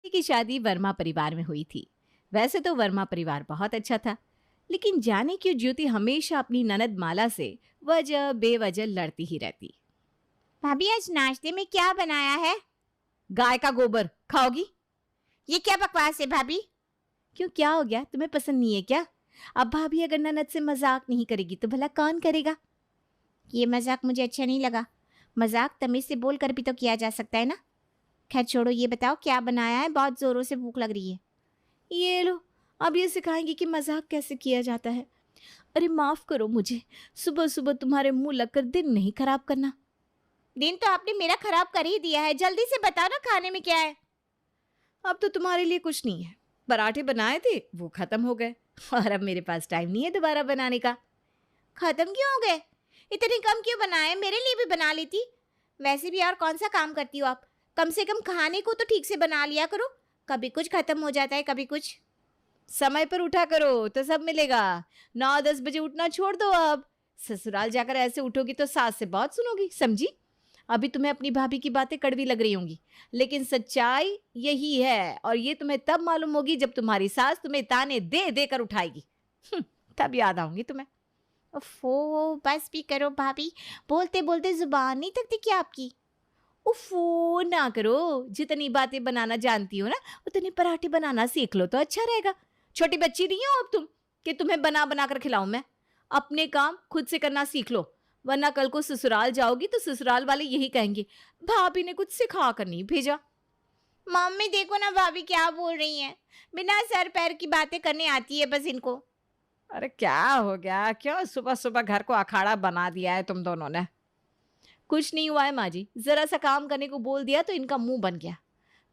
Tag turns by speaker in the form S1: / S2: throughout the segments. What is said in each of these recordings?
S1: की शादी वर्मा परिवार में हुई थी। वैसे तो वर्मा परिवार बहुत अच्छा था, लेकिन जाने क्यों ज्योति हमेशा अपनी ननद माला से वजह बेवजह लड़ती ही रहती।
S2: भाभी आज नाश्ते में क्या बनाया है?
S1: गाय का गोबर खाओगी?
S2: ये क्या बकवास है भाभी?
S1: क्यों, क्या हो गया? तुम्हें पसंद नहीं है क्या? अब भाभी अगर ननद से मजाक नहीं करेगी तो भला कौन करेगा?
S2: ये मजाक मुझे अच्छा नहीं लगा। मजाक तमीज से बोल कर भी तो किया जा सकता है ना। खैर छोड़ो, ये बताओ क्या बनाया है, बहुत जोरों से भूख लग रही है।
S1: ये लो, अब ये सिखाएंगी कि मजाक कैसे किया जाता है। अरे माफ करो मुझे, सुबह सुबह तुम्हारे मुंह लगकर दिन नहीं खराब करना।
S2: दिन तो आपने मेरा खराब कर ही दिया है। जल्दी से बताओ ना खाने में क्या है।
S1: अब तो तुम्हारे लिए कुछ नहीं है। पराठे बनाए थे, वो खत्म हो गए, और अब मेरे पास टाइम नहीं है दोबारा बनाने का।
S2: खत्म क्यों हो गए? इतने कम क्यों बनाए? मेरे लिए भी बना लेती। वैसे भी और कौन सा काम करती हो आप? कम से कम खाने को तो ठीक से बना लिया करो। कभी कुछ खत्म हो जाता है, कभी कुछ।
S1: समय पर उठा करो तो सब मिलेगा। 9-10 बजे उठना छोड़ दो अब। ससुराल जाकर ऐसे उठोगी तो सास से बहुत सुनोगी, समझी? अभी तुम्हें अपनी भाभी की बातें कड़वी लग रही होंगी, लेकिन सच्चाई यही है, और ये तुम्हें तब मालूम होगी जब तुम्हारी सास तुम्हें ताने दे दे कर उठाएगी। तब याद आऊंगी तुम्हें।
S2: ओफो, बस भी करो भाभी। बोलते बोलते जुबान नहीं थकती क्या आपकी?
S1: उफो ना करो, जितनी बातें बनाना जानती हो ना उतनी पराठे बनाना सीख लो तो अच्छा रहेगा। छोटी बच्ची नहीं हो अब तुम कि तुम्हें बना बना कर खिलाऊं मैं। अपने काम खुद से करना सीख लो, वरना कल को ससुराल जाओगी तो ससुराल वाले यही कहेंगे, भाभी ने कुछ सिखा कर नहीं भेजा।
S2: मम्मी देखो ना भाभी क्या बोल रही हैं। बिना सर पैर की बातें करने आती है बस इनको।
S1: अरे क्या हो गया? क्यों सुबह सुबह घर को अखाड़ा बना दिया है तुम दोनों ने? कुछ नहीं हुआ है माँ जी, जरा सा काम करने को बोल दिया तो इनका मुंह बन गया।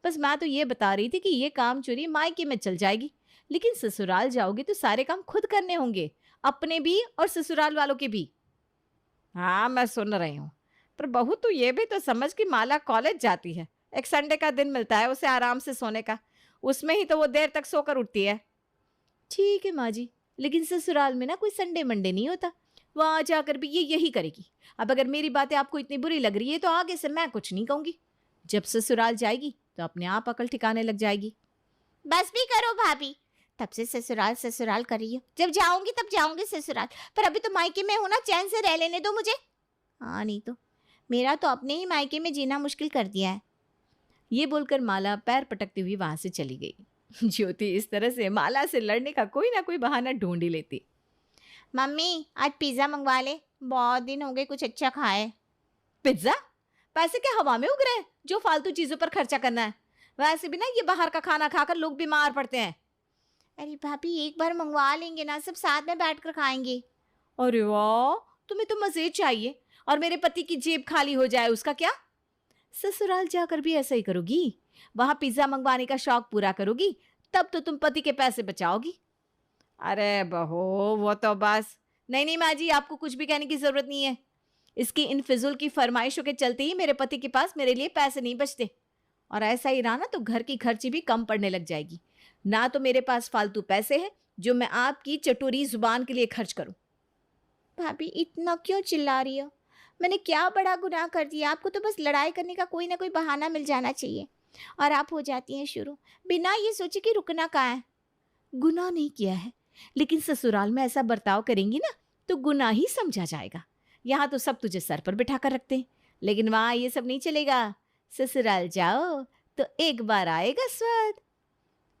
S1: बस मैं तो ये बता रही थी कि ये काम चोरी मायके में चल जाएगी, लेकिन ससुराल जाओगी तो सारे काम खुद करने होंगे, अपने भी और ससुराल वालों के भी। हाँ मैं सुन रही हूँ, पर बहू तू ये भी तो समझ कि माला कॉलेज जाती है। एक संडे का दिन मिलता है उसे आराम से सोने का, उसमें ही तो वो देर तक सोकर उठती है। ठीक है माँ जी, लेकिन ससुराल में ना कोई संडे मंडे नहीं होता, वहां जाकर भी ये यही करेगी। अब अगर मेरी बातें आपको इतनी बुरी लग रही है तो आगे से मैं कुछ नहीं कहूंगी। जब ससुराल जाएगी तो अपने आप अकल ठिकाने लग जाएगी।
S2: बस भी करो भाभी। तब से ससुराल ससुराल कर रही हो। जब जाऊंगी तब जाऊंगी ससुराल, पर अभी तो मायके में हूं ना, चैन से रह लेने दो मुझे। हाँ नहीं तो मेरा तो अपने ही मायके में जीना मुश्किल कर दिया है।
S1: ये बोलकर माला पैर पटकती हुई वहां से चली गई। ज्योति इस तरह से माला से लड़ने का कोई ना कोई बहाना ढूंढ ही लेती।
S2: मम्मी आज पिज्ज़ा मंगवा ले, बहुत दिन हो गए कुछ अच्छा खाए।
S1: पिज्जा? पैसे क्या हवा में उग रहे हैं जो फालतू चीजों पर खर्चा करना है? वैसे भी ना ये बाहर का खाना खाकर लोग बीमार पड़ते हैं।
S2: अरे भाभी एक बार मंगवा लेंगे ना, सब साथ में बैठकर खाएंगे।
S1: अरे वाह, तुम्हें तो मजे चाहिए, और मेरे पति की जेब खाली हो जाए उसका क्या? ससुराल जाकर भी ऐसा ही करोगी? वहां पिज्जा मंगवाने का शौक पूरा करोगी, तब तो तुम पति के पैसे बचाओगी। अरे बहू वो तो बस। नहीं नहीं माँ जी, आपको कुछ भी कहने की जरूरत नहीं है। इसकी इन फिजूल की फरमाइशों के चलते ही मेरे पति के पास मेरे लिए पैसे नहीं बचते, और ऐसा ही रहा ना तो घर की खर्ची भी कम पड़ने लग जाएगी। ना तो मेरे पास फालतू पैसे हैं जो मैं आपकी चटोरी जुबान के लिए खर्च करूं।
S2: भाभी इतना क्यों चिल्ला रही हो? मैंने क्या बड़ा गुनाह कर दिया? आपको तो बस लड़ाई करने का कोई ना कोई बहाना मिल जाना चाहिए, और आप हो जाती हैं शुरू बिना ये सोचे कि रुकना कहाँ है।
S1: गुनाह नहीं किया है, लेकिन ससुराल में ऐसा बर्ताव करेंगी ना तो गुनाह ही समझा जाएगा। यहाँ तो सब तुझे सर पर बिठा कर रखते हैं, लेकिन वहां ये सब नहीं चलेगा। ससुराल जाओ तो एक बार आएगा स्वाद।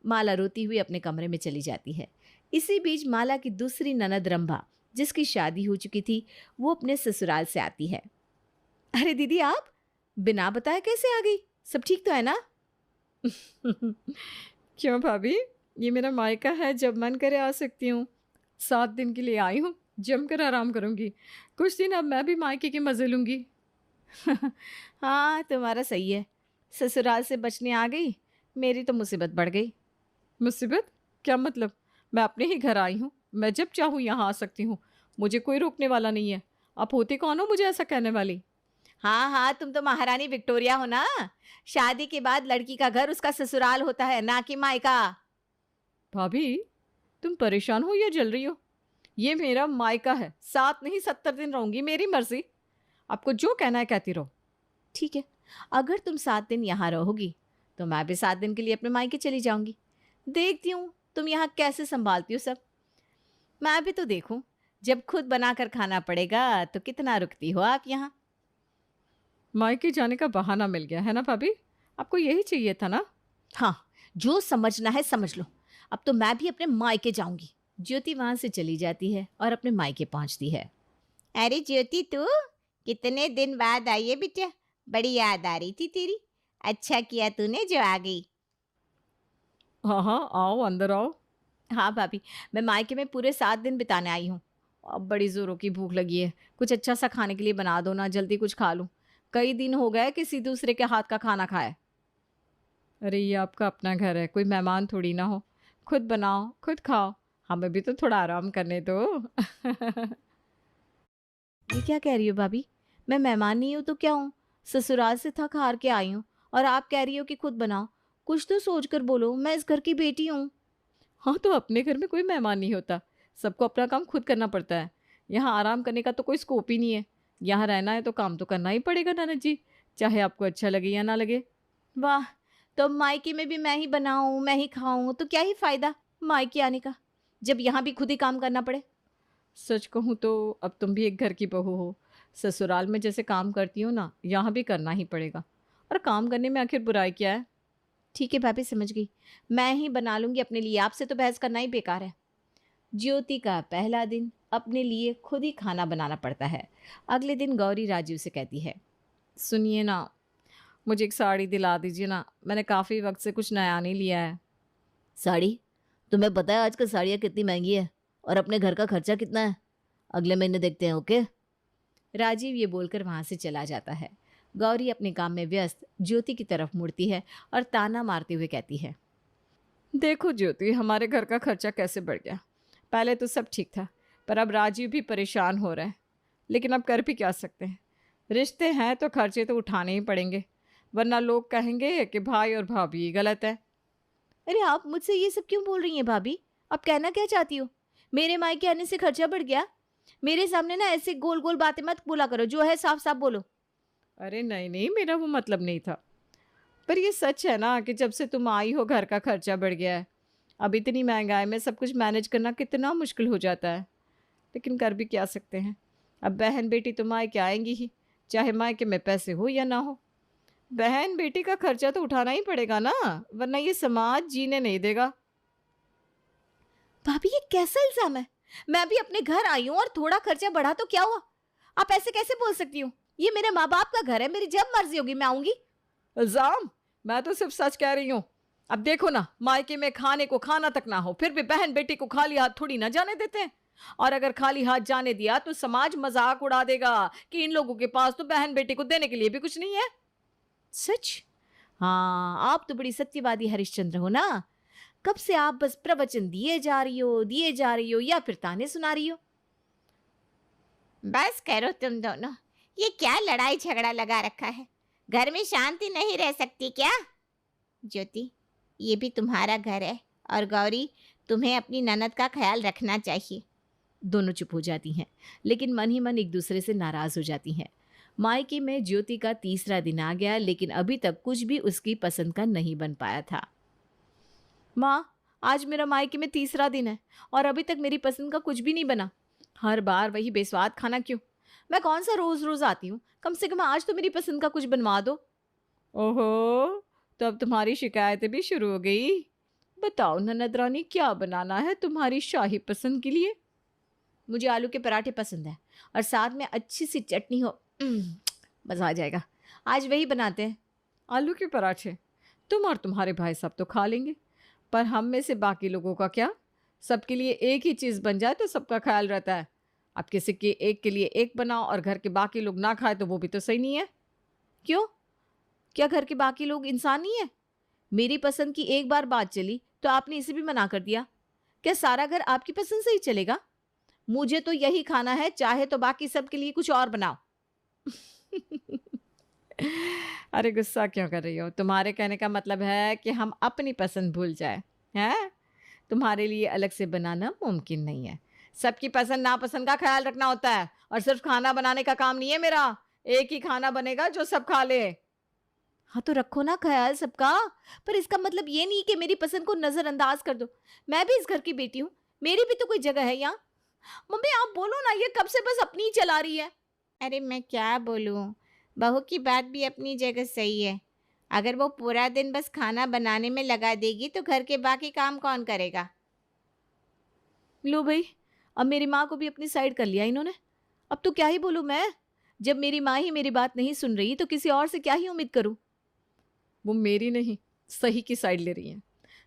S1: माला रोती हुई अपने कमरे में चली जाती है। इसी बीच माला की दूसरी ननद रंभा, जिसकी शादी हो चुकी थी, वो अपने ससुराल से आती है। अरे दीदी, आप बिना बताए कैसे आ गई? सब ठीक तो है ना? क्यों भाभी, ये मेरा मायका है, जब मन करे आ सकती हूँ। 7 दिन के लिए आई हूँ, जमकर आराम करूँगी। कुछ दिन अब मैं भी मायके के मज़े लूँगी। हाँ तुम्हारा सही है, ससुराल से बचने आ गई, मेरी तो मुसीबत बढ़ गई। मुसीबत? क्या मतलब? मैं अपने ही घर आई हूँ, मैं जब चाहूँ यहाँ आ सकती हूँ, मुझे कोई रोकने वाला नहीं है। आप होती कौन हो मुझे ऐसा कहने वाली? हाँ हाँ, तुम तो महारानी विक्टोरिया हो ना। शादी के बाद लड़की का घर उसका ससुराल होता है, ना कि मायका। भाभी तुम परेशान हो या जल रही हो? ये मेरा मायका है, 7 नहीं 70 दिन रहूंगी, मेरी मर्जी। आपको जो कहना है कहती रहो। ठीक है, अगर तुम 7 दिन यहाँ रहोगी तो मैं भी 7 दिन के लिए अपने मायके चली जाऊंगी। देखती हूँ तुम यहाँ कैसे संभालती हो सब। मैं भी तो देखूं, जब खुद बनाकर खाना पड़ेगा तो कितना रुकती हो आप यहाँ। मायके जाने का बहाना मिल गया है ना भाभी? आपको यही चाहिए था ना? हाँ, जो समझना है समझ लो। अब तो मैं भी अपने मायके जाऊंगी। ज्योति वहां से चली जाती है और अपने मायके पहुंचती है।
S2: अरे ज्योति, तू कितने दिन बाद आई है बिटिया। बड़ी याद आ रही थी तेरी। अच्छा किया तूने जो आ गई।
S1: हाँ हाँ, आओ अंदर आओ। हाँ भाभी, मैं मायके में पूरे 7 दिन बिताने आई हूँ। अब बड़ी जोरों की भूख लगी है। कुछ अच्छा सा खाने के लिए बना दो ना, जल्दी कुछ खा लूँ। कई दिन हो गए किसी दूसरे के हाथ का खाना खाए। अरे ये आपका अपना घर है, कोई मेहमान थोड़ी ना हो। खुद बनाओ खुद खाओ, हमें भी तो थोड़ा आराम करने दो। ये क्या कह रही हो भाभी? मैं मेहमान नहीं हूँ तो क्या हूँ? ससुराल से थक हार के आई हूँ और आप कह रही हो कि खुद बनाओ। कुछ तो सोच कर बोलो, मैं इस घर की बेटी हूँ। हाँ, तो अपने घर में कोई मेहमान नहीं होता। सबको अपना काम खुद करना पड़ता है। यहाँ आराम करने का तो कोई स्कोप ही नहीं है। यहाँ रहना है तो काम तो करना ही पड़ेगा ननद जी, चाहे आपको अच्छा लगे या ना लगे। वाह, तो अब मायके में भी मैं ही बनाऊं मैं ही खाऊं तो क्या ही फायदा मायके आने का, जब यहाँ भी खुद ही काम करना पड़े। सच कहूँ तो अब तुम भी एक घर की बहू हो। ससुराल में जैसे काम करती हो ना, यहाँ भी करना ही पड़ेगा। और काम करने में आखिर बुराई क्या है? ठीक है भाभी, समझ गई। मैं ही बना लूंगी अपने लिए, आपसे तो बहस करना ही बेकार है। ज्योति का पहला दिन अपने लिए खुद ही खाना बनाना पड़ता है। अगले दिन गौरी राजू से कहती है, सुनिए ना, मुझे एक साड़ी दिला दीजिए ना, मैंने काफ़ी वक्त से कुछ नया नहीं लिया है। साड़ी? तुम्हें पता है आजकल साड़ियाँ कितनी महंगी है और अपने घर का खर्चा कितना है? अगले महीने देखते हैं, ओके? राजीव ये बोलकर वहाँ से चला जाता है। गौरी अपने काम में व्यस्त ज्योति की तरफ मुड़ती है और ताना मारते हुए कहती है, देखो ज्योति, हमारे घर का खर्चा कैसे बढ़ गया। पहले तो सब ठीक था, पर अब राजीव भी परेशान हो रहा है। लेकिन अब कर भी क्या सकते हैं, रिश्ते हैं तो खर्चे तो उठाने ही पड़ेंगे, वरना लोग कहेंगे कि भाई और भाभी गलत है। अरे आप मुझसे ये सब क्यों बोल रही हैं भाभी? आप कहना क्या चाहती हो? मेरे मायके आने से खर्चा बढ़ गया? मेरे सामने ना ऐसे गोल गोल बातें मत बोला करो, जो है साफ साफ बोलो। अरे नहीं नहीं, मेरा वो मतलब नहीं था। पर ये सच है ना कि जब से तुम आई हो घर का खर्चा बढ़ गया है। अब इतनी महंगाई में सब कुछ मैनेज करना कितना मुश्किल हो जाता है। लेकिन कर भी क्या सकते हैं, अब बहन बेटी तो मायके आएंगी ही, चाहे मायके में पैसे हो या ना हो। बहन बेटी का खर्चा तो उठाना ही पड़ेगा ना, वरना ये समाज जीने नहीं देगा। भाभी ये कैसा इल्जाम है? मैं भी अपने घर आई हूँ और थोड़ा खर्चा बढ़ा तो क्या हुआ? आप ऐसे कैसे बोल सकती हो? ये मेरे माँ बाप का घर है, मेरी जब मर्जी होगी मैं आऊंगी। इल्जाम? मैं तो सिर्फ सच कह रही हूँ। अब देखो ना, मायके में खाने को खाना तक ना हो, फिर भी बहन बेटी को खाली हाथ थोड़ी ना जाने देते हैं। और अगर खाली हाथ जाने दिया तो समाज मजाक उड़ा देगा कि इन लोगों के पास तो बहन बेटी को देने के लिए भी कुछ नहीं है। सच? हाँ, आप तो बड़ी सत्यवादी हरिश्चंद्र हो ना। कब से आप बस प्रवचन दिए जा रही हो या फिर ताने सुना रही हो।
S2: बस करो तुम दोनों। ये क्या लड़ाई झगड़ा लगा रखा है? घर में शांति नहीं रह सकती क्या? ज्योति, ये भी तुम्हारा घर है। और गौरी, तुम्हें अपनी ननद का ख्याल रखना चाहिए।
S1: दोनों चुप हो जाती हैं, लेकिन मन ही मन एक दूसरे से नाराज हो जाती हैं। मायके में ज्योति का तीसरा दिन आ गया, लेकिन अभी तक कुछ भी उसकी पसंद का नहीं बन पाया था। माँ, आज मेरा मायके में तीसरा दिन है और अभी तक मेरी पसंद का कुछ भी नहीं बना। हर बार वही बेस्वाद खाना क्यों? मैं कौन सा रोज रोज आती हूँ, कम से कम आज तो मेरी पसंद का कुछ बनवा दो। ओहो, तो अब तुम्हारी शिकायतें भी शुरू हो गई। बताओ ननद रानी, क्या बनाना है तुम्हारी शाही पसंद के लिए? मुझे आलू के पराठे पसंद है और साथ में अच्छी सी चटनी हो। मज़ा आ जाएगा। आज वही बनाते हैं। आलू के पराठे? तुम और तुम्हारे भाई साहब तो खा लेंगे, पर हम में से बाकी लोगों का क्या? सबके लिए एक ही चीज़ बन जाए तो सबका ख्याल रहता है। अब किसी के एक के लिए एक बनाओ और घर के बाकी लोग ना खाए तो वो भी तो सही नहीं है। क्यों? क्या घर के बाकी लोग इंसान नहीं है? मेरी पसंद की एक बार बात चली तो आपने इसे भी मना कर दिया। क्या सारा घर आपकी पसंद से ही चलेगा? मुझे तो यही खाना है, चाहे तो बाकी सबके लिए कुछ और बनाओ। अरे गुस्सा क्यों कर रही हो? तुम्हारे कहने का मतलब है कि हम अपनी पसंद भूल जाए, हैं? तुम्हारे लिए अलग से बनाना मुमकिन नहीं है। सबकी पसंद नापसंद का ख्याल रखना होता है और सिर्फ खाना बनाने का काम नहीं है मेरा। एक ही खाना बनेगा जो सब खा ले। हाँ तो रखो ना ख्याल सबका, पर इसका मतलब ये नहीं कि मेरी पसंद को नजरअंदाज कर दो। मैं भी इस घर की बेटी हूँ, मेरी भी तो कोई जगह है यहाँ। मम्मी आप बोलो ना, ये कब से बस अपनी ही चला रही है।
S2: अरे मैं क्या बोलूं, बहू की बात भी अपनी जगह सही है। अगर वो पूरा दिन बस खाना बनाने में लगा देगी तो घर के बाकी काम कौन करेगा?
S1: लो भाई, अब मेरी माँ को भी अपनी साइड कर लिया इन्होंने। अब तो क्या ही बोलूँ मैं, जब मेरी माँ ही मेरी बात नहीं सुन रही तो किसी और से क्या ही उम्मीद करूँ। वो मेरी नहीं, सही की साइड ले रही हैं।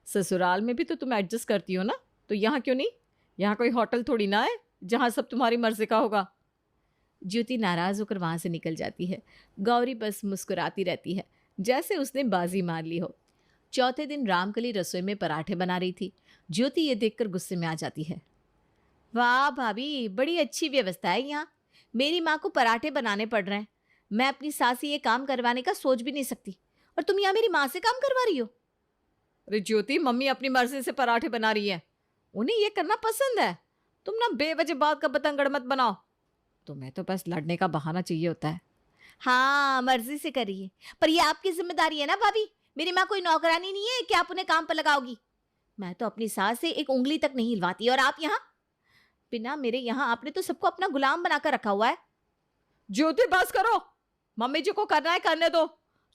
S1: ससुराल में भी तो तुम एडजस्ट करती हो ना, तो यहाँ क्यों नहीं? यहाँ कोई होटल थोड़ी ना है जहाँ सब तुम्हारी मर्जी का होगा। ज्योति नाराज होकर वहां से निकल जाती है। गौरी बस मुस्कुराती रहती है, जैसे उसने बाजी मार ली हो। चौथे दिन रामकली रसोई में पराठे बना रही थी। ज्योति ये देखकर गुस्से में आ जाती है। वाह भाभी, बड़ी अच्छी व्यवस्था है यहाँ। मेरी माँ को पराठे बनाने पड़ रहे हैं, मैं अपनी सास से ये काम करवाने का सोच भी नहीं सकती, और तुम यहाँ मेरी माँ से काम करवा रही हो। अरे ज्योति, मम्मी अपनी मर्जी से पराठे बना रही है, उन्हें ये करना पसंद है। तुम ना बेवजह बात का बतंगड़ मत बनाओ। तुम्हें तो बस लड़ने का बहाना चाहिए होता है। हाँ, मर्जी से करिए, पर ये आपकी जिम्मेदारी है ना भाभी। मेरी माँ कोई नौकरानी नहीं है कि आप उन्हें काम पर लगाओगी। मैं तो अपनी सास से एक उंगली तक नहीं हिलवाती, और आप यहाँ बिना मेरे यहाँ आपने तो सबको अपना गुलाम बनाकर रखा हुआ है। ज्योति बस करो, मम्मी जी को करना है करने दो।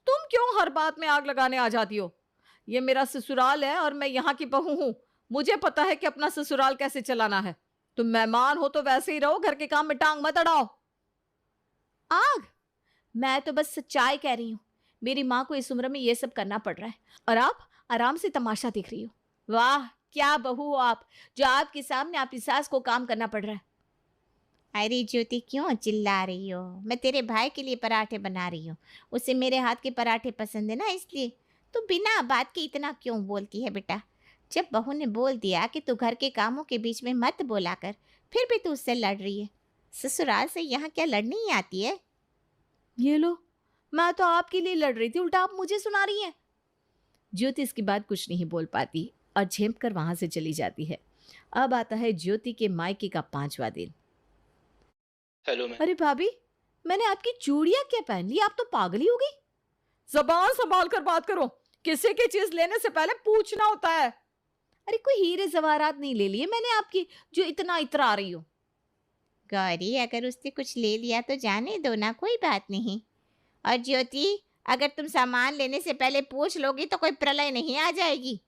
S1: तुम क्यों हर बात में आग लगाने आ जाती हो? ये मेरा ससुराल है और मैं यहाँ की बहू हूँ। मुझे पता है कि अपना ससुराल कैसे चलाना है। तुम मेहमान हो तो वैसे ही रहो, घर के काम में टांग मत अड़ाओ। आग? मैं तो बस सच्चाई कह रही हूँ। मेरी माँ को इस उम्र में ये सब करना पड़ रहा है, और आप आराम से तमाशा देख रही हो। वाह, क्या बहू हो आप, जो आपके सामने आपकी सास को काम करना पड़ रहा है।
S2: अरे ज्योति क्यों चिल्ला रही हो? मैं तेरे भाई के लिए पराठे बना रही हूँ, उसे मेरे हाथ के पराठे पसंद है ना, इसलिए। तू बिना बात के इतना क्यों बोलती है बेटा? जब बहू ने बोल दिया कि तू घर के कामों के बीच में मत बोला कर, फिर भी तू उससे लड़ रही है। ससुराल से यहाँ क्या लड़ने ही आती है?
S1: ये लो, मैं तो आपके लिए लड़ रही थी, उल्टा आप मुझे सुना रही हैं। ज्योति इसके बाद कुछ नहीं बोल पाती और झेप कर वहां से चली जाती है। अब आता है ज्योति के मायके का 5वां दिन।
S3: Hello ma'am.
S1: अरे भाभी, मैंने आपकी चूड़ियां क्या पहन ली, आप तो पागल ही हो गई। जबान संभाल कर बात करो, किसी की चीज लेने से पहले पूछना होता है। अरे कोई हीरे जवाहरात नहीं ले लिए मैंने आपकी, जो इतना इतरा रही हो।
S2: गौरी, अगर उसने कुछ ले लिया तो जाने दो ना, कोई बात नहीं। और ज्योति, अगर तुम सामान लेने से पहले पूछ लोगी तो कोई प्रलय नहीं आ जाएगी।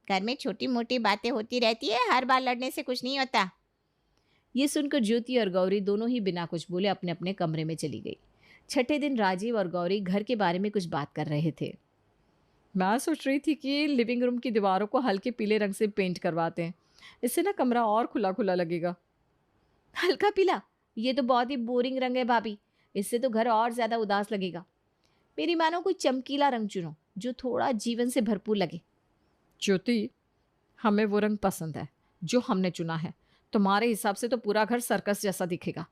S2: घर में छोटी मोटी बातें होती रहती है, हर बार लड़ने से कुछ नहीं होता।
S1: ये सुनकर ज्योति और गौरी दोनों ही बिना कुछ बोले अपने अपने कमरे में चली गई। छठे दिन राजीव और गौरी घर के बारे में कुछ बात कर रहे थे। मैं सोच रही थी कि लिविंग रूम की दीवारों को हल्के पीले रंग से पेंट करवाते हैं, इससे ना कमरा और खुला खुला लगेगा। हल्का पीला? ये तो बहुत ही बोरिंग रंग है भाभी, इससे तो घर और ज्यादा उदास लगेगा। मेरी मानो कोई चमकीला रंग चुनो, जो थोड़ा जीवन से भरपूर लगे। ज्योति, हमें वो रंग पसंद है जो हमने चुना है। तुम्हारे हिसाब से तो पूरा घर सर्कस जैसा दिखेगा।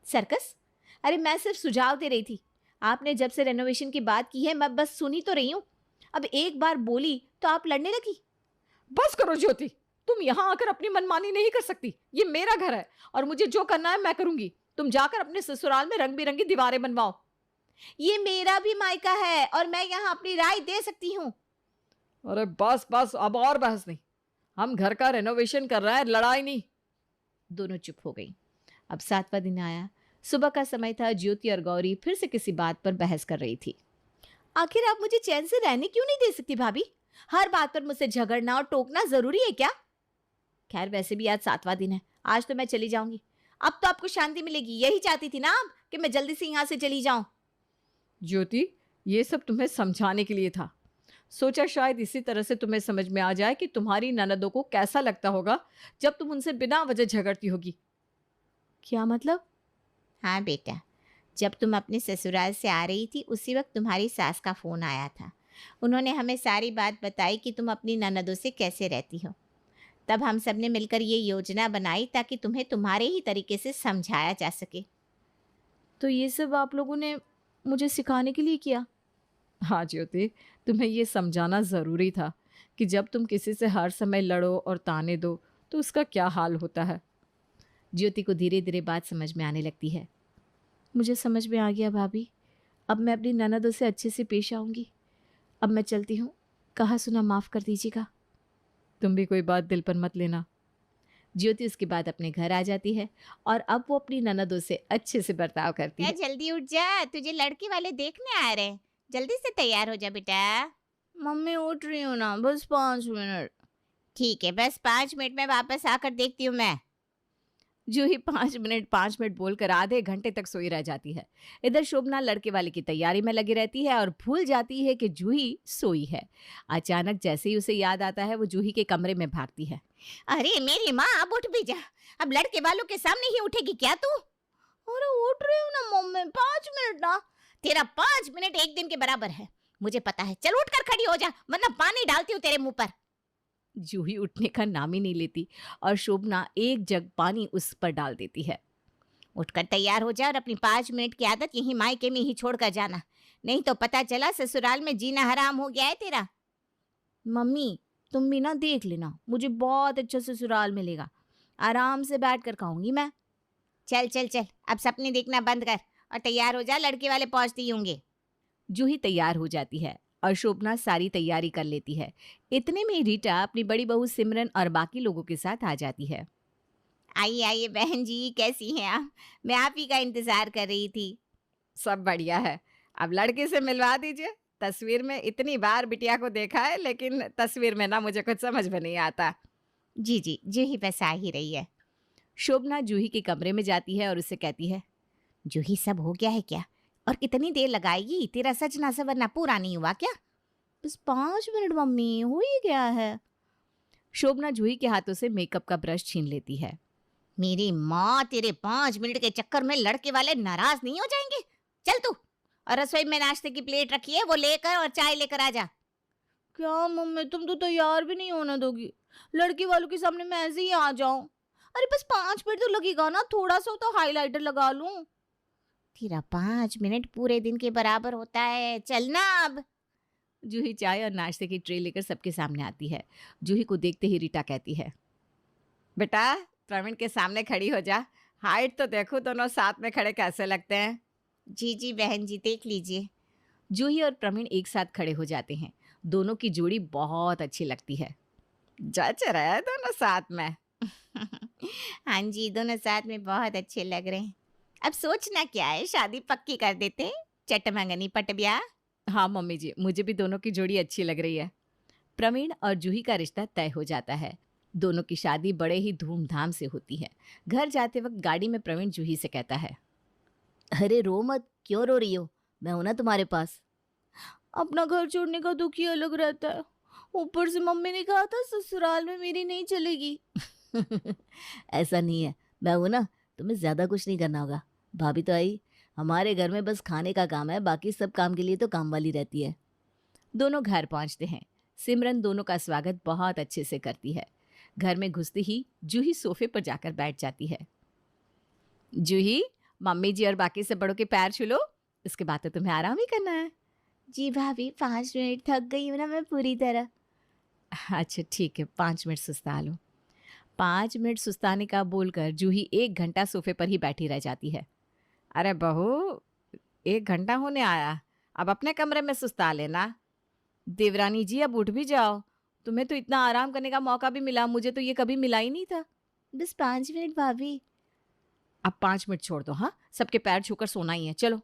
S1: सर्कस? अरे मैं सिर्फ सुझाव दे रही थी। आपने जब से रेनोवेशन की बात की है मैं बस सुनी तो रही हूँ। अब एक बार बोली तो आप लड़ने लगी। बस करो ज्योति, तुम यहाँ आकर अपनी मनमानी नहीं कर सकती। ये मेरा घर है और मुझे जो करना है मैं करूंगी। तुम जाकर अपने ससुराल में रंग बिरंगी दीवारें बनवाओ। ये मेरा भी मायका है और मैं यहाँ अपनी राय दे सकती हूँ। अरे बस बस, अब और बहस नहीं। हम घर का रेनोवेशन कर रहे हैं, लड़ाई नहीं। दोनों चुप हो गई। अब 7वां दिन आया। सुबह का समय था। ज्योति और गौरी फिर से किसी बात पर बहस कर रही थी। आखिर आप मुझे चैन से रहने क्यों नहीं दे सकती भाभी? हर बात पर मुझसे झगड़ना और टोकना जरूरी है क्या? खैर, वैसे भी आज 7वां दिन है, आज तो मैं चली जाऊंगी। अब तो आपको शांति मिलेगी, यही चाहती थी ना आप कि मैं जल्दी से यहाँ से चली जाऊं। ज्योति, ये सब तुम्हें समझाने के लिए था। सोचा शायद इसी तरह से तुम्हें समझ में आ जाए कि तुम्हारी ननदों को कैसा लगता होगा जब तुम उनसे बिना वजह झगड़ती होगी। क्या मतलब?
S2: हाँ बेटा, जब तुम अपने ससुराल से आ रही थी उसी वक्त तुम्हारी सास का फ़ोन आया था। उन्होंने हमें सारी बात बताई कि तुम अपनी ननदों से कैसे रहती हो। तब हम सब ने मिलकर ये योजना बनाई ताकि तुम्हें तुम्हारे ही तरीके से समझाया जा सके।
S1: तो ये सब आप लोगों ने मुझे सिखाने के लिए किया? हाँ ज्योति, तुम्हें ये समझाना ज़रूरी था कि जब तुम किसी से हर समय लड़ो और ताने दो तो उसका क्या हाल होता है। ज्योति को धीरे धीरे बात समझ में आने लगती है। मुझे समझ में आ गया भाभी, अब मैं अपनी ननदों से अच्छे से पेश आऊँगी। अब मैं चलती हूँ, कहा सुना माफ़ कर दीजिएगा। तुम भी कोई बात दिल पर मत लेना। ज्योति उसके बाद अपने घर आ जाती है और अब वो अपनी ननदों से अच्छे से बर्ताव करती
S2: क्या
S1: है।
S2: जल्दी उठ जा, तुझे लड़के वाले देखने आ रहे हैं। जल्दी से तैयार हो जा बेटा।
S1: मम्मी उठ रही हूँ ना, बस 5 मिनट।
S2: ठीक है, बस 5 मिनट में वापस आकर देखती हूँ मैं।
S1: जूही 5 मिनट बोलकर आधे घंटे तक सोई रह जाती है। इधर शोभना लड़के वाले की तैयारी में लगी रहती है और भूल जाती है कि जूही सोई है। अचानक जैसे ही उसे याद आता है वो जूही के कमरे में भागती है।
S2: अरे मेरी माँ, अब उठ भी जा। अब लड़के वालों के सामने ही उठेगी क्या तू?
S1: अरे उठ रही हूँ ना मम्मी, 5 मिनट ना।
S2: तेरा 5 मिनट एक दिन के बराबर है, मुझे पता है। चल उठकर खड़ी हो जा, वरना पानी डालती हूँ तेरे मुंह पर।
S1: जूही उठने का नाम ही नहीं लेती और शोभना एक जग पानी उस पर डाल देती है।
S2: उठकर तैयार हो जा और अपनी 5 मिनट की आदत यहीं मायके में ही छोड़कर जाना, नहीं तो पता चला ससुराल में जीना हराम हो गया है तेरा।
S1: मम्मी तुम भी ना देख लेना, मुझे बहुत अच्छा ससुराल मिलेगा, आराम से बैठ कर खाऊंगी मैं।
S2: चल चल चल, अब सपने देखना बंद कर और तैयार हो जा, लड़के वाले पहुंचते ही होंगे।
S1: जूही तैयार हो जाती है और शोभना सारी तैयारी कर लेती है। इतने में रीटा अपनी बड़ी बहू सिमरन और बाकी लोगों के साथ आ जाती है।
S2: आइए आइए बहन जी, कैसी हैं आप? मैं आप ही का इंतजार कर रही थी।
S1: सब बढ़िया है, अब लड़के से मिलवा दीजिए। तस्वीर में इतनी बार बिटिया को देखा है, लेकिन तस्वीर में ना मुझे कुछ समझ में नहीं आता।
S2: जी जी, जूही बस आ ही रही है।
S1: शोभना जूही के कमरे में जाती है और उससे कहती है,
S2: जूही सब हो गया है क्या? और कितनी देर लगाएगी? तेरा सजना सवरना पूरा नहीं हुआ क्या?
S1: बस 5 मिनट मम्मी, हो ही गया है। शोभना जूही के हाथों से मेकअप का ब्रश छीन लेती है।
S2: मेरी माँ, तेरे 5 मिनट के चक्कर में लड़के वाले नाराज नहीं हो जाएंगे? चल तू, और रसोई में नाश्ते की प्लेट रखी है, वो लेकर और चाय लेकर आ जा।
S1: क्या मम्मी, तुम तो तैयार भी नहीं होने दोगी? लड़के वालों के सामने मैं ऐसे ही आ जाऊं? अरे बस 5 मिनट तो लगेगा ना, थोड़ा सा तो हाइलाइटर लगा लूं।
S2: तेरा 5 मिनट पूरे दिन के बराबर होता है, चलना अब।
S1: जूही चाय और नाश्ते की ट्रे लेकर सबके सामने आती है। जूही को देखते ही रीटा कहती है, बेटा प्रवीण के सामने खड़ी हो जा, हाइट तो देखो, दोनों साथ में खड़े कैसे लगते हैं।
S2: जी जी बहन जी, देख लीजिए।
S1: जूही और प्रवीण एक साथ खड़े हो जाते हैं। दोनों की जोड़ी बहुत अच्छी लगती है। जच रहा है दोनों साथ में।
S2: हाँ जी, दोनों साथ में बहुत अच्छे लग रहे हैं। अब सोचना क्या है, शादी पक्की कर देते हैं, चटमंगनी पटब्या।
S1: हाँ मम्मी जी, मुझे भी दोनों की जोड़ी अच्छी लग रही है। प्रवीण और जूही का रिश्ता तय हो जाता है। दोनों की शादी बड़े ही धूमधाम से होती है। घर जाते वक्त गाड़ी में प्रवीण जूही से कहता है, अरे रो मत, क्यों रो रही हो, मैं हूं ना तुम्हारे पास। अपना घर छोड़ने का दुख ही अलग रहता है, ऊपर से मम्मी ने कहा था ससुराल में मेरी नहीं चलेगी। ऐसा नहीं है, मैं हूं ना, तुम्हें ज्यादा कुछ नहीं करना होगा। भाभी तो आई, हमारे घर में बस खाने का काम है, बाकी सब काम के लिए तो काम वाली रहती है। दोनों घर पहुंचते हैं। सिमरन दोनों का स्वागत बहुत अच्छे से करती है। घर में घुसते ही जूही सोफे पर जाकर बैठ जाती है। जूही, मम्मी जी और बाकी सब बड़ों के पैर छू लो, इसके बाद तो तुम्हें आराम ही करना है।
S2: जी भाभी, 5 मिनट थक गई हूँ ना मैं पूरी तरह।
S1: अच्छा ठीक है, 5 मिनट सुस्ता लो। 5 मिनट सुस्ताने का बोलकर जूही 1 घंटा सोफे पर ही बैठी रह जाती है। अरे बहू, 1 घंटा होने आया, अब अपने कमरे में सुस्ता लेना। देवरानी जी अब उठ भी जाओ, तुम्हें तो इतना आराम करने का मौका भी मिला, मुझे तो ये कभी मिला ही नहीं था।
S2: बस 5 मिनट भाभी।
S1: अब 5 मिनट छोड़ दो, हाँ, सबके पैर छूकर सोना ही है, चलो।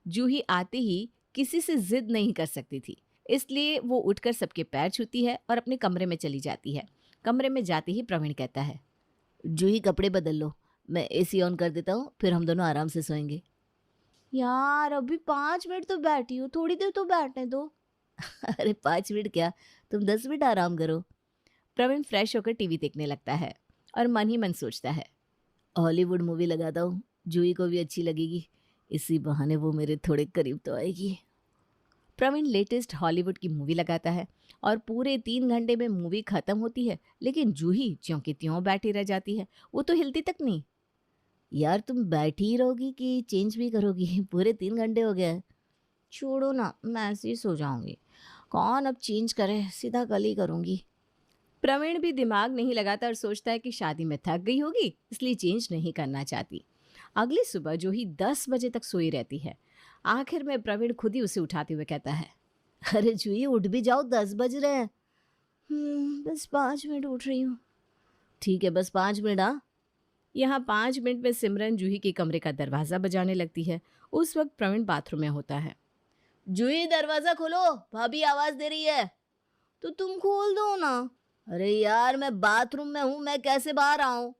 S1: जूही आते ही किसी से जिद नहीं कर सकती थी, इसलिए वो उठकर सबके पैर छूती है और अपने कमरे में चली जाती है। कमरे में जाते ही प्रवीण कहता है, जूही कपड़े बदल लो, मैं एसी ऑन कर देता हूँ, फिर हम दोनों आराम से सोएंगे। यार अभी 5 मिनट तो बैठी हूँ, थोड़ी देर तो बैठने दो। अरे 5 मिनट क्या, तुम 10 मिनट आराम करो। प्रवीण फ्रेश होकर टीवी देखने लगता है और मन ही मन सोचता है, हॉलीवुड मूवी लगाता हूँ, जूही को भी अच्छी लगेगी, इसी बहाने वो मेरे थोड़े करीब तो आएगी। प्रवीण लेटेस्ट हॉलीवुड की मूवी लगाता है और पूरे 3 घंटे में मूवी खत्म होती है, लेकिन जूही ज्यों की त्यों बैठी रह जाती है, वो तो हिलती तक नहीं। यार तुम बैठी ही रहोगी कि चेंज भी करोगी, पूरे 3 घंटे हो गए। छोड़ो ना, मैं ऐसे ही सो जाऊंगी, कौन अब चेंज करे, सीधा कल ही करूंगी। प्रवीण भी दिमाग नहीं लगाता और सोचता है कि शादी में थक गई होगी, इसलिए चेंज नहीं करना चाहती। अगली सुबह जूही 10 बजे तक सोई रहती है। आखिर में प्रवीण खुद ही उसे उठाते हुए कहता है, अरे जूही उठ भी जाओ, 10 बज रहे हैं। बस 5 मिनट उठ रही हूँ। ठीक है, बस 5 मिनट। हाँ। यहाँ 5 मिनट में सिमरन जूही के कमरे का दरवाज़ा बजाने लगती है। उस वक्त प्रवीण बाथरूम में होता है। जूही दरवाज़ा खोलो, भाभी आवाज़ दे रही है। तो तुम खोल दो ना। अरे यार मैं बाथरूम में हूँ, मैं कैसे बाहर आऊँ?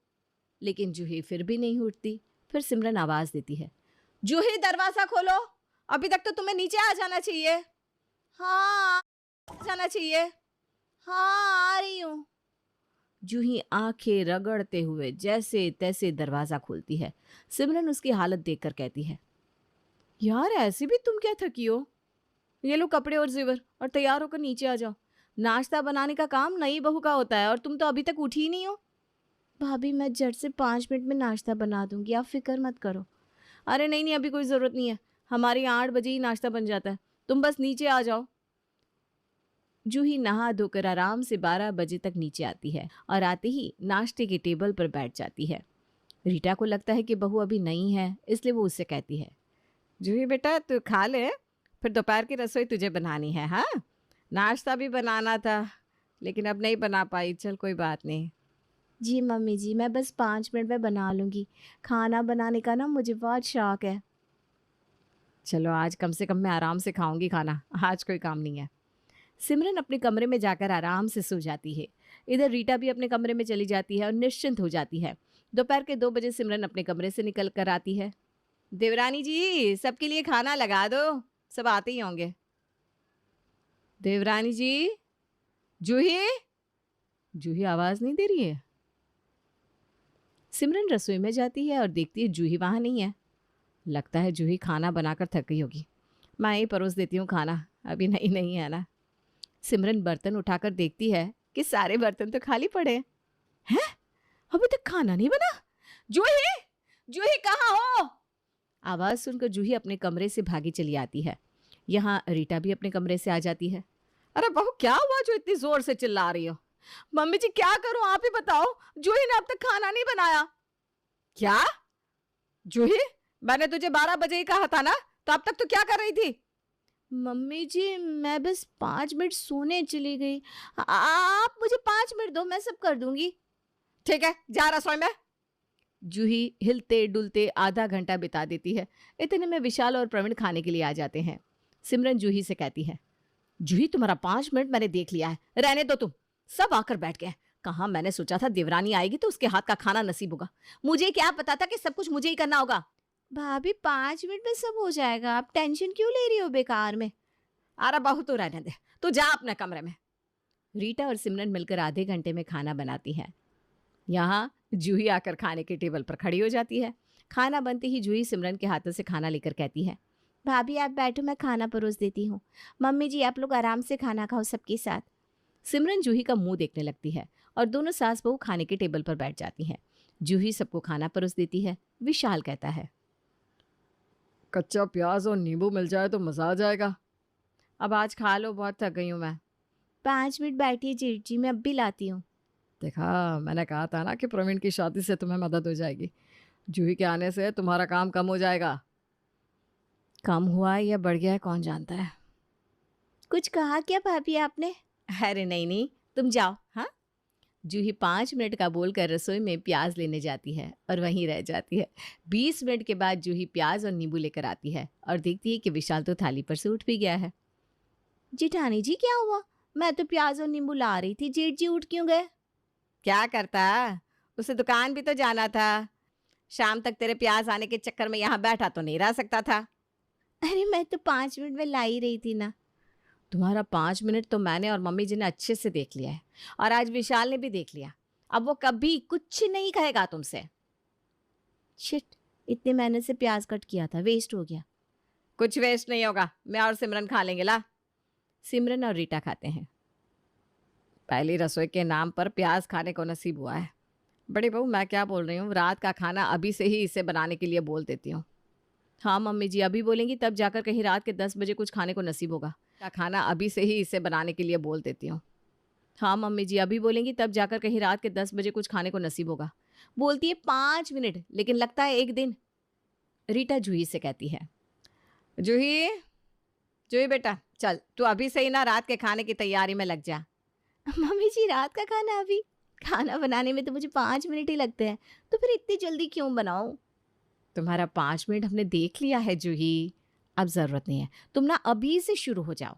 S1: लेकिन जूही फिर भी नहीं उठती। फिर सिमरन आवाज़ देती है, जूही दरवाज़ा खोलो, अभी तक तो तुम्हें नीचे आ जाना चाहिए। हाँ जाना चाहिए। हाँ आ रही हूँ। जूही आंखें रगड़ते हुए जैसे तैसे दरवाजा खोलती है। सिमरन उसकी हालत देखकर कहती है, यार ऐसे भी तुम क्या थकी हो? ये लो कपड़े और जेवर और तैयार होकर नीचे आ जाओ। नाश्ता बनाने का काम नई बहू का होता है और तुम तो अभी तक उठी ही नहीं हो। भाभी मैं झट से 5 मिनट में नाश्ता बना दूंगी, आप फिक्र मत करो। अरे नहीं नहीं, अभी कोई ज़रूरत नहीं है, हमारे यहाँ 8 बजे ही नाश्ता बन जाता है, तुम बस नीचे आ जाओ। जूही नहा धोकर आराम से 12 बजे तक नीचे आती है और आते ही नाश्ते के टेबल पर बैठ जाती है। रीटा को लगता है कि बहू अभी नहीं है, इसलिए वो उससे कहती है, जूही बेटा तू खा ले, फिर दोपहर की रसोई तुझे बनानी है। हाँ, नाश्ता भी बनाना था लेकिन अब नहीं बना पाई, चल कोई बात नहीं। जी मम्मी जी, मैं बस 5 मिनट में बना लूँगी। खाना बनाने का ना मुझे बहुत शौक है। चलो आज कम से कम मैं आराम से खाऊंगी खाना, आज कोई काम नहीं है। सिमरन अपने कमरे में जाकर आराम से सो जाती है। इधर रीटा भी अपने कमरे में चली जाती है और निश्चिंत हो जाती है। दोपहर के 2 बजे सिमरन अपने कमरे से निकल कर आती है। देवरानी जी सबके लिए खाना लगा दो, सब आते ही होंगे। देवरानी जी, जूही, जूही आवाज़ नहीं दे रही है। सिमरन रसोई में जाती है और देखती है जूही वहाँ नहीं है। लगता है जूही खाना बनाकर थक गई होगी, मैं ही परोस देती हूँ खाना, अभी नहीं है ना। सिमरन बर्तन उठाकर देखती है कि सारे बर्तन तो खाली पड़े हैं। अभी तक खाना नहीं बना। जूही, जूही कहाँ हो? आवाज़ सुनकर जूही अपने कमरे से भागी चली आती है। यहाँ रीटा भी अपने कमरे से आ जाती है। अरे बहू क्या हुआ जो इतनी जोर से चिल्ला रही हो? मम्मी जी क्या करूं आप ही बताओ, जूही ने अब तक खाना नहीं बनाया। क्या? जूही, मैंने तुझे 12 बजे ही कहा था ना, तो अब तक तो क्या कर रही थी? मम्मी जी मैं बस 5 मिनट सोने चली गई, आप मुझे 5 मिनट दो, मैं सब कर दूंगी। ठीक है जा रसोई में। जूही हिलते डुलते आधा घंटा बिता देती है। इतने में विशाल और प्रवीण खाने के लिए आ जाते हैं। सिमरन जूही से कहती है, जूही तुम्हारा 5 मिनट मैंने देख लिया है, रहने दो तुम। सब आकर बैठ गए। कहा मैंने सोचा था देवरानी आएगी तो उसके हाथ का खाना नसीब होगा, मुझे क्या पता था कि सब कुछ मुझे ही करना होगा। भाभी 5 मिनट में सब हो जाएगा, आप टेंशन क्यों ले रही हो बेकार में? अरे बहू तू रहने दे, तू जा अपने कमरे में। रीटा और सिमरन मिलकर आधे घंटे में खाना बनाती है। यहाँ जूही आकर खाने के टेबल पर खड़ी हो जाती है। खाना बनते ही जूही सिमरन के हाथों से खाना लेकर कहती है, भाभी आप बैठो, मैं खाना परोस देती हूँ। मम्मी जी आप लोग आराम से खाना खाओ सबके साथ। सिमरन जूही का मुंह देखने लगती है और दोनों सास बहू खाने के टेबल पर बैठ जाती हैं। जूही सबको खाना परोस देती है। विशाल कहता है, कच्चा प्याज और नींबू मिल जाए तो मज़ा आ जाएगा। अब आज खा लो, बहुत थक गई हूँ मैं। 5 मिनट बैठिए जेठ जी, मैं अब भी लाती हूँ। देखा, मैंने कहा था ना कि प्रवीण की शादी से तुम्हें मदद हो जाएगी। जूही के आने से तुम्हारा काम कम हो जाएगा। कम हुआ है या बढ़ गया है कौन जानता है। कुछ कहा क्या भाभी आपने? अरे नहीं, तुम जाओ। हाँ। जूही 5 मिनट का बोलकर रसोई में प्याज लेने जाती है और वहीं रह जाती है। 20 मिनट के बाद जूही प्याज और नींबू लेकर आती है और देखती है कि विशाल तो थाली पर से उठ भी गया है। जेठानी जी क्या हुआ? मैं तो प्याज और नींबू ला रही थी, जेठ जी उठ क्यों गए? क्या करता, उसे दुकान भी तो जाना था। शाम तक तेरे प्याज आने के चक्कर में यहाँ बैठा तो नहीं रह सकता था। अरे मैं तो 5 मिनट में ला ही रही थी ना। तुम्हारा 5 मिनट तो मैंने और मम्मी जी ने अच्छे से देख लिया है और आज विशाल ने भी देख लिया। अब वो कभी कुछ नहीं कहेगा तुमसे। शिट, इतने मेहनत से प्याज कट किया था, वेस्ट हो गया। कुछ वेस्ट नहीं होगा, मैं और सिमरन खा लेंगे। ला। सिमरन और रीटा खाते हैं। पहली रसोई के नाम पर प्याज खाने को नसीब हुआ है। बड़ी बहू मैं क्या बोल रही हूँ, रात का खाना अभी से ही इसे बनाने के लिए बोल देती हूँ। हाँ मम्मी जी, अभी बोलेंगी तब जाकर कहीं रात के 10 बजे कुछ खाने को नसीब होगा। का खाना अभी से ही इसे बनाने के लिए बोल देती हूँ। हाँ मम्मी जी, अभी बोलेंगी तब जाकर कहीं रात के 10 बजे कुछ खाने को नसीब होगा। बोलती है 5 मिनट, लेकिन लगता है एक दिन। रीटा जूही से कहती है, जूही, जूही बेटा चल तू अभी से ही ना रात के खाने की तैयारी में लग जा।
S2: मम्मी जी रात का खाना अभी? खाना बनाने में तो मुझे 5 मिनट ही लगते हैं, तो फिर इतनी जल्दी क्यों बनाऊं?
S1: तुम्हारा 5 मिनट हमने देख लिया है जूही, अब जरूरत नहीं है। तुम ना अभी से शुरू हो जाओ,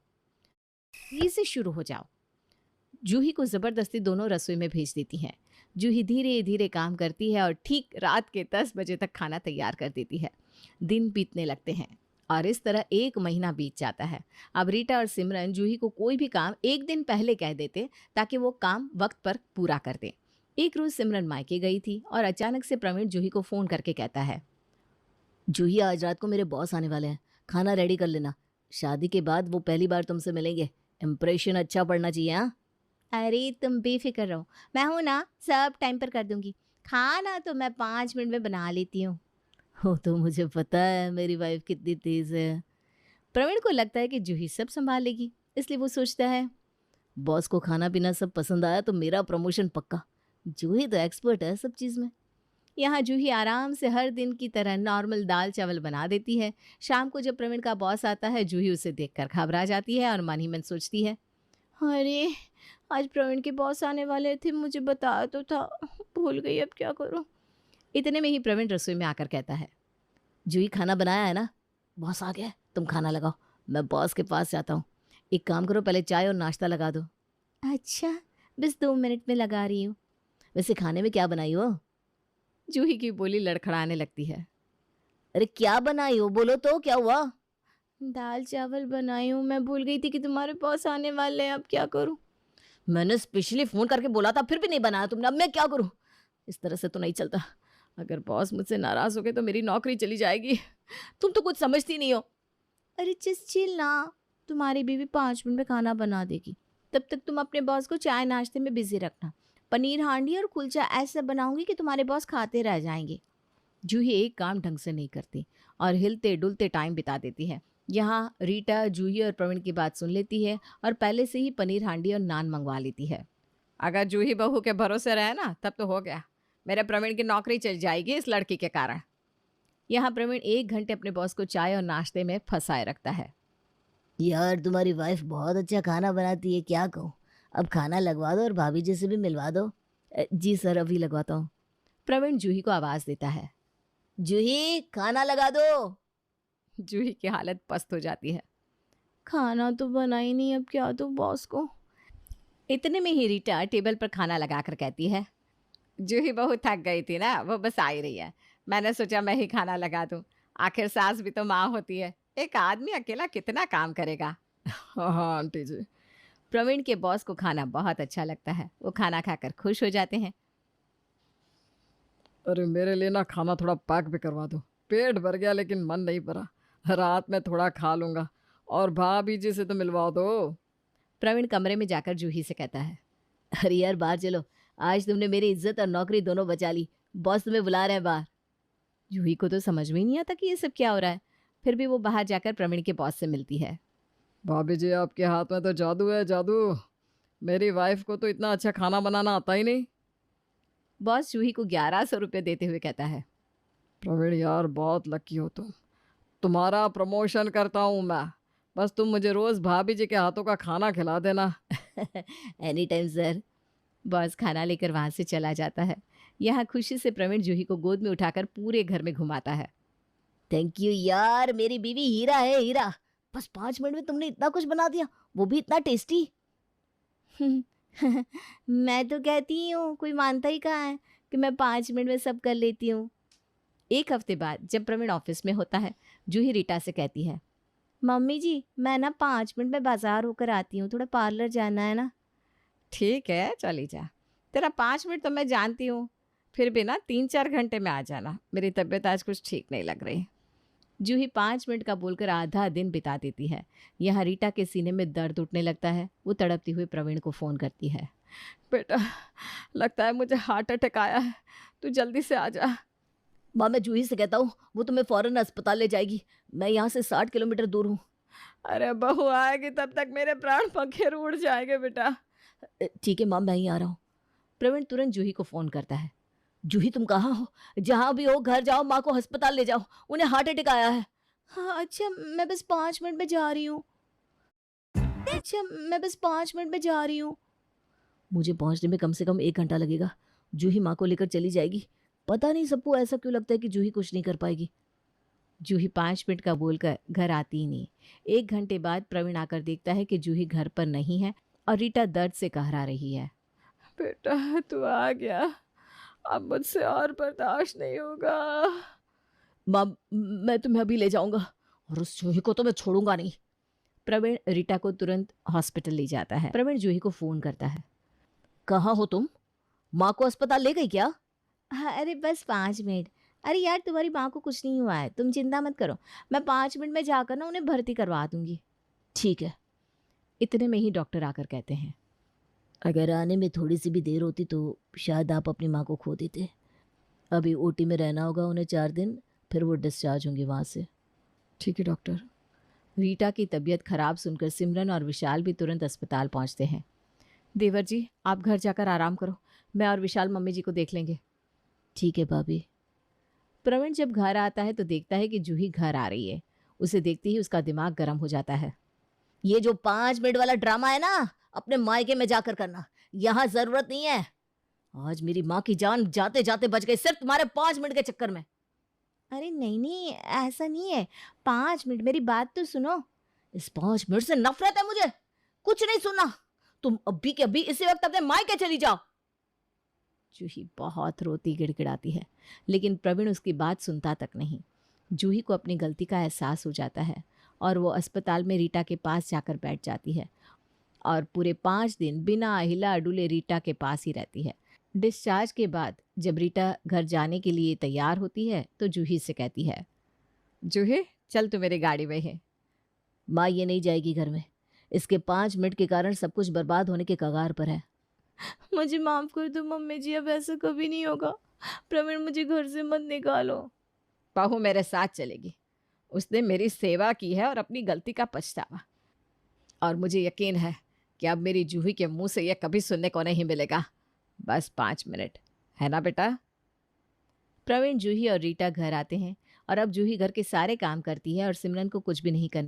S1: अभी से शुरू हो जाओ। जूही को जबरदस्ती दोनों रसोई में भेज देती हैं। जूही धीरे धीरे काम करती है और ठीक रात के 10 बजे तक खाना तैयार कर देती है। दिन बीतने लगते हैं और इस तरह 1 महीना बीत जाता है। अब रीटा और सिमरन जूही को कोई भी काम एक दिन पहले कह देते ताकि वो काम वक्त पर पूरा कर दे। एक रोज सिमरन मायके गई थी और अचानक से प्रवीण जूही को फोन करके कहता है,
S4: जूही आज रात को मेरे बॉस आने वाले हैं, खाना रेडी कर लेना। शादी के बाद वो पहली बार तुमसे मिलेंगे, इम्प्रेशन अच्छा पड़ना चाहिए। हाँ
S2: अरे तुम बेफिक्र रहो, मैं हूं ना, सब टाइम पर कर दूंगी। खाना तो मैं 5 मिनट में बना लेती हूँ।
S4: हो तो मुझे पता है मेरी वाइफ कितनी तेज है।
S1: प्रवीण को लगता है कि जूही सब संभाल लेगी, इसलिए वो सोचता है,
S4: बॉस को खाना पीना सब पसंद आया तो मेरा प्रमोशन पक्का। जूही तो एक्सपर्ट है सब चीज़ में।
S1: यहाँ जूही आराम से हर दिन की तरह नॉर्मल दाल चावल बना देती है। शाम को जब प्रवीण का बॉस आता है, जूही उसे देखकर घबरा जाती है और मन ही मन सोचती है,
S2: अरे आज प्रवीण के बॉस आने वाले थे, मुझे बताया तो था, भूल गई, अब क्या करूँ।
S1: इतने में ही प्रवीण रसोई में आकर कहता है,
S4: जूही खाना बनाया है ना? बॉस आ गया है, तुम खाना लगाओ, मैं बॉस के पास जाता हूँ। एक काम करो, पहले चाय और नाश्ता लगा दो।
S2: अच्छा, बस 2 मिनट में लगा रही हूँ।
S4: वैसे खाने में क्या बनाई हो?
S1: जूही की बोली लड़खड़ाने लगती है।
S4: अरे क्या बनाई हो, बोलो तो, क्या हुआ?
S2: दाल चावल बनाई हूँ, मैं भूल गई थी कि तुम्हारे बॉस आने वाले हैं, अब क्या करूँ।
S4: मैंने स्पेशली फ़ोन करके बोला था, फिर भी नहीं बनाया तुमने, अब मैं क्या करूँ? इस तरह से तो नहीं चलता।
S1: अगर बॉस मुझसे नाराज हो गए तो मेरी नौकरी चली जाएगी। तुम तो कुछ समझती नहीं हो।
S2: अरे जिस चिल ना, तुम्हारी बीवी 5 मिनट में खाना बना देगी, तब तक तुम अपने बॉस को चाय नाश्ते में बिजी रखना। पनीर हांडी और कुलचा ऐसा बनाऊंगी कि तुम्हारे बॉस खाते रह जाएंगे।
S1: जूही एक काम ढंग से नहीं करती और हिलते डुलते टाइम बिता देती है। यहाँ रीटा जूही और प्रवीण की बात सुन लेती है और पहले से ही पनीर हांडी और नान मंगवा लेती है। अगर जूही बहू के भरोसे रहे ना, तब तो हो गया, मेरे प्रवीण की नौकरी चल जाएगी इस लड़की के कारण। यहाँ प्रवीण 1 घंटे अपने बॉस को चाय और नाश्ते में फंसाए रखता है।
S4: यार तुम्हारी वाइफ बहुत अच्छा खाना बनाती है, क्या कहूँ। अब खाना लगवा दो और भाभी जी से भी मिलवा दो। जी सर, अभी लगवाता हूँ।
S1: प्रवीण जूही को आवाज़ देता है,
S4: जूही खाना लगा दो।
S1: जूही की हालत पस्त हो जाती है।
S2: खाना तो बना ही नहीं, अब क्या दूँ बॉस को।
S1: इतने में ही रीटा टेबल पर खाना लगाकर कहती है, जूही बहू थक गई थी ना, वो बस आ ही रही है, मैंने सोचा मैं ही खाना लगा दूं। आखिर सास भी तो माँ होती है, एक आदमी अकेला कितना काम करेगा। हाँ आंटी जी। प्रवीण के बॉस को खाना बहुत अच्छा लगता है, वो खाना खाकर खुश हो जाते हैं।
S5: अरे मेरे लिए ना खाना थोड़ा पैक भी करवा दो, पेट भर गया लेकिन मन नहीं भरा, रात में थोड़ा खा लूँगा। और भाभी जी से तो मिलवा दो।
S1: प्रवीण कमरे में जाकर जूही से कहता है,
S4: अरे यार बाहर चलो, आज तुमने मेरी इज्जत और नौकरी दोनों बचा ली, बॉस तुम्हें बुला रहे हैं बाहर।
S1: जूही को तो समझ में ही नहीं आता कि ये सब क्या हो रहा है, फिर भी वो बाहर जाकर प्रवीण के बॉस से मिलती है।
S5: भाभी जी आपके हाथ में तो जादू है, जादू। मेरी वाइफ को तो इतना अच्छा खाना बनाना आता ही नहीं।
S1: बॉस जूही को 1100 रुपये देते हुए कहता है,
S5: प्रवीण यार बहुत लकी हो तुम, तुम्हारा प्रमोशन करता हूँ मैं, बस तुम मुझे रोज़ भाभी जी के हाथों का खाना खिला देना।
S4: Any time sir.
S1: बॉस खाना लेकर वहाँ से चला जाता है। यहाँ खुशी से प्रवीण जूही को गोद में उठाकर पूरे घर में घुमाता है।
S4: थैंक यू यार, मेरी बीवी हीरा है, हीरा। बस 5 मिनट में तुमने इतना कुछ बना दिया, वो भी इतना टेस्टी।
S2: मैं तो कहती ही हूँ, कोई मानता ही कहाँ है कि मैं 5 मिनट में सब कर लेती हूँ।
S1: एक हफ्ते बाद जब प्रवीण ऑफिस में होता है, जूही रीटा से कहती है,
S2: मम्मी जी मैं ना 5 मिनट में बाजार होकर आती हूँ, थोड़ा पार्लर जाना है ना।
S1: ठीक है चली जा, तेरा 5 मिनट तो मैं जानती हूँ, फिर भी ना 3-4 घंटे में आ जाना, मेरी तबीयत आज कुछ ठीक नहीं लग रही। जूही 5 मिनट का बोलकर आधा दिन बिता देती है। यहाँ रीटा के सीने में दर्द उठने लगता है। वो तड़पती हुई प्रवीण को फ़ोन करती है,
S5: बेटा लगता है मुझे हार्ट अटैक आया है, तू जल्दी से आ जा।
S4: माँ मैं जूही से कहता हूँ, वो तुम्हें फ़ौरन अस्पताल ले जाएगी, मैं यहाँ से 60 किलोमीटर दूर हूँ।
S5: अरे बहू आएगी तब तक मेरे प्राण पंखे उड़ जाएंगे बेटा।
S4: ठीक है माँ, मैं ही आ रहा हूँ।
S1: प्रवीण तुरंत जूही को फ़ोन करता है।
S4: जूही तुम कहाँ हो? जहाँ भी हो घर जाओ, माँ को अस्पताल ले जाओ, उन्हें हार्ट अटैक आया है।
S2: हाँ अच्छा, मैं बस 5 मिनट में जा रही हूँ।
S4: अच्छा, मैं बस 5 मिनट में जा रही हूँ। मुझे पहुंचने में कम से कम 1 घंटा लगेगा। जूही माँ को लेकर चली जाएगी। पता नहीं सबको ऐसा क्यों लगता है कि जूही कुछ नहीं कर पाएगी।
S1: जूही 5 मिनट का बोलकर घर आती ही नहीं। 1 घंटे बाद प्रवीण आकर देखता है कि जूही घर पर नहीं है और रीटा दर्द से कहरा रही है।
S5: बेटा तू आ गया, अब मुझसे और बर्दाश्त नहीं होगा।
S4: माँ, मैं तुम्हें अभी ले जाऊंगा और उस जूही को तो मैं छोड़ूंगा नहीं।
S1: प्रवीण रीटा को तुरंत हॉस्पिटल ले जाता है। प्रवीण जूही को फोन करता है।
S4: कहाँ हो तुम? माँ को अस्पताल ले गई क्या?
S2: हाँ, अरे बस 5 मिनट। अरे यार, तुम्हारी माँ को कुछ नहीं हुआ है, तुम चिंता मत करो। मैं 5 मिनट में जाकर ना उन्हें भर्ती करवा दूंगी।
S4: ठीक है।
S1: इतने में ही डॉक्टर आकर कहते हैं,
S4: अगर आने में थोड़ी सी भी देर होती तो शायद आप अपनी माँ को खो देते। अभी ओटी में रहना होगा उन्हें 4 दिन, फिर वो डिस्चार्ज होंगे वहाँ से।
S5: ठीक है डॉक्टर।
S1: रीटा की तबीयत खराब सुनकर सिमरन और विशाल भी तुरंत अस्पताल पहुंचते हैं। देवर जी, आप घर जाकर आराम करो, मैं और विशाल मम्मी जी को देख लेंगे।
S4: ठीक है भाभी।
S1: प्रवीण जब घर आता है तो देखता है कि जूही घर आ रही है। उसे देखते ही उसका दिमाग गर्म हो जाता है।
S4: ये जो 5 मिनट वाला ड्रामा है ना, अपने मायके में जाकर करना, यहाँ जरूरत नहीं है। आज मेरी माँ की जान जाते जाते बच गई सिर्फ तुम्हारे 5 मिनट के चक्कर में।
S2: अरे नहीं नहीं, ऐसा नहीं है। 5 मिनट, मेरी बात तो सुनो।
S4: इस 5 मिनट से नफरत है मुझे। कुछ नहीं सुनना। तुम अभी के अभी इसी वक्त अपने मायके चली जाओ।
S1: जूही बहुत रोती गिड़गिड़ाती है, लेकिन प्रवीण उसकी बात सुनता तक नहीं। जूही को अपनी गलती का एहसास हो जाता है और वो अस्पताल में रीटा के पास जाकर बैठ जाती है और पूरे 5 दिन बिना हिला डुले रीटा के पास ही रहती है। डिस्चार्ज के बाद जब रीटा घर जाने के लिए तैयार होती है तो जूही से कहती है, जूही चल तू मेरी गाड़ी में है।
S4: माँ ये नहीं जाएगी घर में। इसके 5 मिनट के कारण सब कुछ बर्बाद होने के कगार पर है।
S2: मुझे माफ कर दो मम्मी जी, अब ऐसा कभी नहीं होगा। प्रवीण, मुझे घर से मत निकालो।
S1: बहू मेरे साथ चलेगी। उसने मेरी सेवा की है और अपनी गलती का पछतावा, और मुझे यकीन है कि अब मेरी जूही के मुंह से यह कभी सुनने को नहीं मिलेगा। बस 5 मिनट, है ना बेटा? प्रवीण, जूही और रीटा घर आते हैं और अब जूही घर के सारे काम करती है और सिमरन को कुछ भी नहीं करने